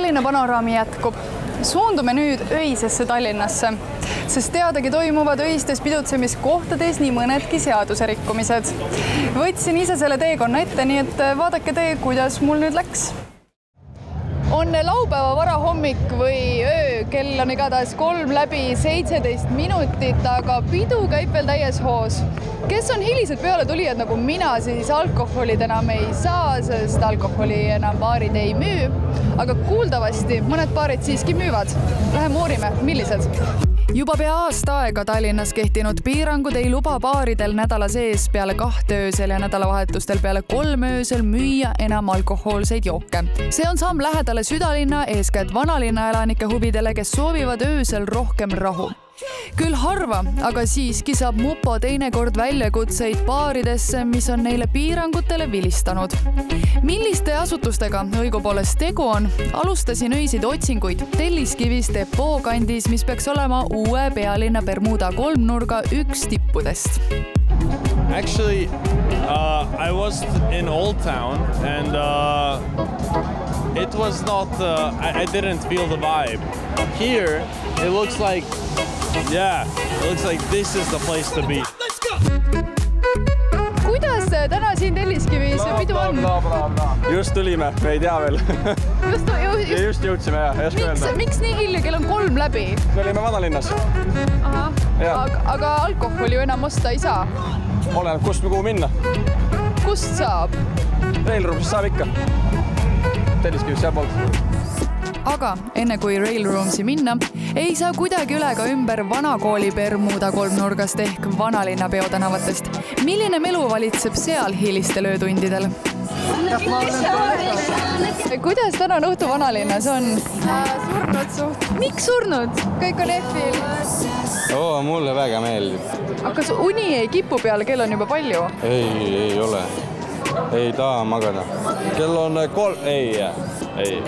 Tallinna panoraami jätkub. Suundume nüüd öisesse Tallinnasse, sest teadagi toimuvad öistes pidutsemiskohtades nii mõnedki seaduserikkumised. Võtsin ise selle teekonna ette, nii et vaadake te, kuidas mul nüüd läks. On laupäeva varahommik või öö, kell on igatahes 3:17, aga pidu käib veel täies hoos. Kes on hilised peale tulijad nagu mina, siis alkoholid enam ei saa, sest alkoholi enam baarid ei müü. Aga kuuldavasti mõned baarid siiski müüvad. Läheme uurime, millised? Juba pea aasta aega Tallinnas kehtinud piirangud ei luba baaridel nädala sees peale 2 öösel ja nädalavahetustel peale 3 öösel müüa enam alkohoolseid jooke. See on samm lähedale südalinna, eeskätt vanalinna elanike huvidele, kes soovivad öösel rohkem rahu. Küll harva, aga siiski saab Mupo teinekord väljakutseid baaridesse, mis on neile piirangutele vilistanud. Milliste asutustega õigupoolest tegu on? Alustasin öisid otsinguid Telliskivis Depot kandis, mis peaks olema uue pealinna Bermuda kolmnurga üks tippudest. Actually, I was in Old Town and it was not, I didn't feel the vibe. Here, it looks like this is the place to be. Kuidas täna siin Telliskivis pidu on? Just tulime, me ei tea veel. Just jõudsime, Miks nii hilja, kell on 3 läbi? Me olime vanalinnas. Aga alkoholi ju enam osta ei saa? Oleneb, kust me kuhu minna. Kust saab? Railroomist saab ikka. Telliskivis sealpoolt. Aga enne kui Railroomsi minna, ei saa kuidagi üle ka ümber vanakooli Bermuda kolmnurgast ehk vanalinna peotänavatest. Milline melu valitseb seal hilistel öötundidel? Kuidas täna õhtu vanalinnas on? Surnud suht. Miks surnud? Kõik on F-il. Mulle väga meeldib. Aga kas uni ei kipu peale, kell on juba palju? Ei ole. Ei taha magada. Kell on 3. Ei.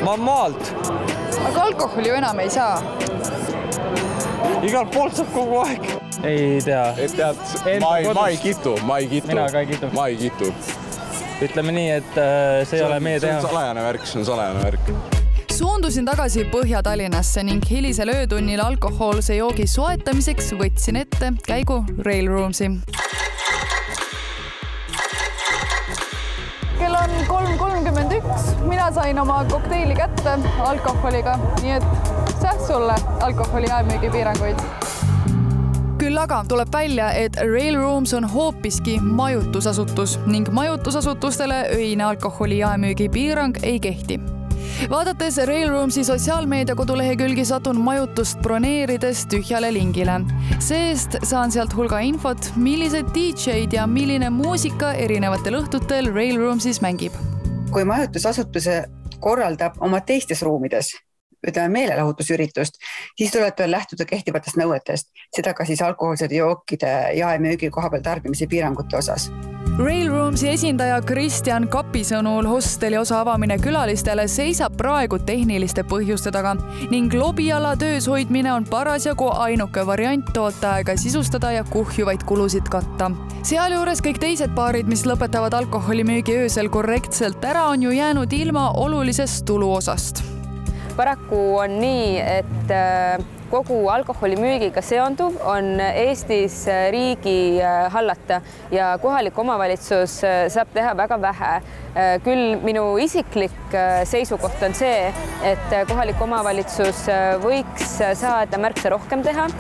Ma maalt. Aga alkoholi ju enam ei saa. Igal poolt saab kogu aeg. Ei tea. Ma ei kitu. Mina ka ei kitu. Ma ei kitu. Ütleme nii, et see ei ole meie teha. See on salajane värk. Suundusin tagasi Põhja-Tallinnasse ning hilisel öötunnil alkohoolse joogi soetamiseks võtsin ette käigu Railroomsi. Kell on 3:31. Mina sain oma kokteili kätte alkoholiga, nii et sulle alkoholi jaemüügi piiranguid. Küll aga tuleb välja, et Railrooms on hoopiski majutusasutus ning majutusasutustele öine alkoholi jaemüügi piirang ei kehti. Vaadates Railroomsi sotsiaalmeedia kodulehekülgi satun majutust broneerides tühjale lingile. Seest saan sealt hulga infot, millised DJ-d ja milline muusika erinevatel õhtutel Railroomsis mängib. Kui majutusasutuse korraldab oma teistes ruumides, ütleme meelelahutusüritust, siis tuleb lähtuda kehtivatest nõuetest, seda ka siis alkohoolsete jookide jaemüügi kohapeal tarbimise piirangute osas. Railroomsi esindaja Kristjan Kapi sõnul hosteli osa avamine külalistele seisab praegu tehniliste põhjuste taga ning lobiala töös hoidmine on parasjagu ainuke variant tooteaega sisustada ja kuhjuvaid kulusid katta. Sealjuures kõik teised baarid, mis lõpetavad alkoholimüügi öösel korrektselt ära, on ju jäänud ilma olulisest tuluosast. Paraku on nii, et kogu alkoholimüügiga seonduv on Eestis riigi hallata ja kohalik omavalitsus saab teha väga vähe. Küll minu isiklik seisukoht on see, et kohalik omavalitsus võiks saada märksa rohkem teha.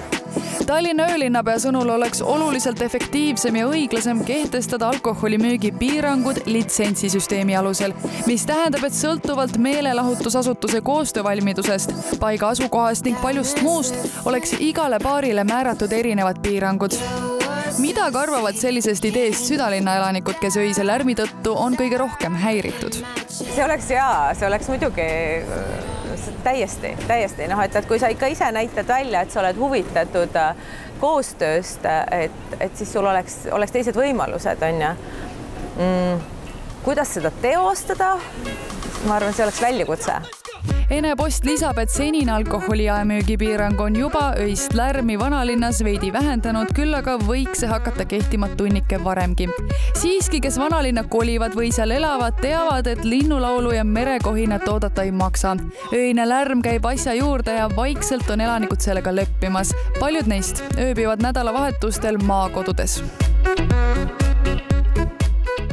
Tallinna öölinnapea sõnul oleks oluliselt efektiivsem ja õiglasem kehtestada alkoholimüügi piirangud litsentsisüsteemi alusel, mis tähendab, et sõltuvalt meelelahutusasutuse koostöövalmidusest, paiga asukohast ning paljust muust oleks igale baarile määratud erinevad piirangud. Mida arvavad sellisest ideest südalinna elanikud, kes öise lärmi tõttu on kõige rohkem häiritud? See oleks hea, see oleks muidugi täiesti, et kui sa ikka ise näitad välja, et sa oled huvitatud koostööst, et siis sul oleks teised võimalused, on ja. Kuidas seda teostada? Ma arvan, see oleks väljakutse. Ene Post lisab, et senine alkoholi jaemüügipiirang on juba öist lärmi vanalinnas veidi vähendanud, küll aga võiks see hakata kehtima tunnike varemgi. Siiski, kes vanalinna kolivad või seal elavad, teavad, et linnulaulu ja merekohinat oodata ei maksa. Öine lärm käib asja juurde ja vaikselt on elanikud sellega leppimas. Paljud neist ööbivad nädalavahetustel maakodudes.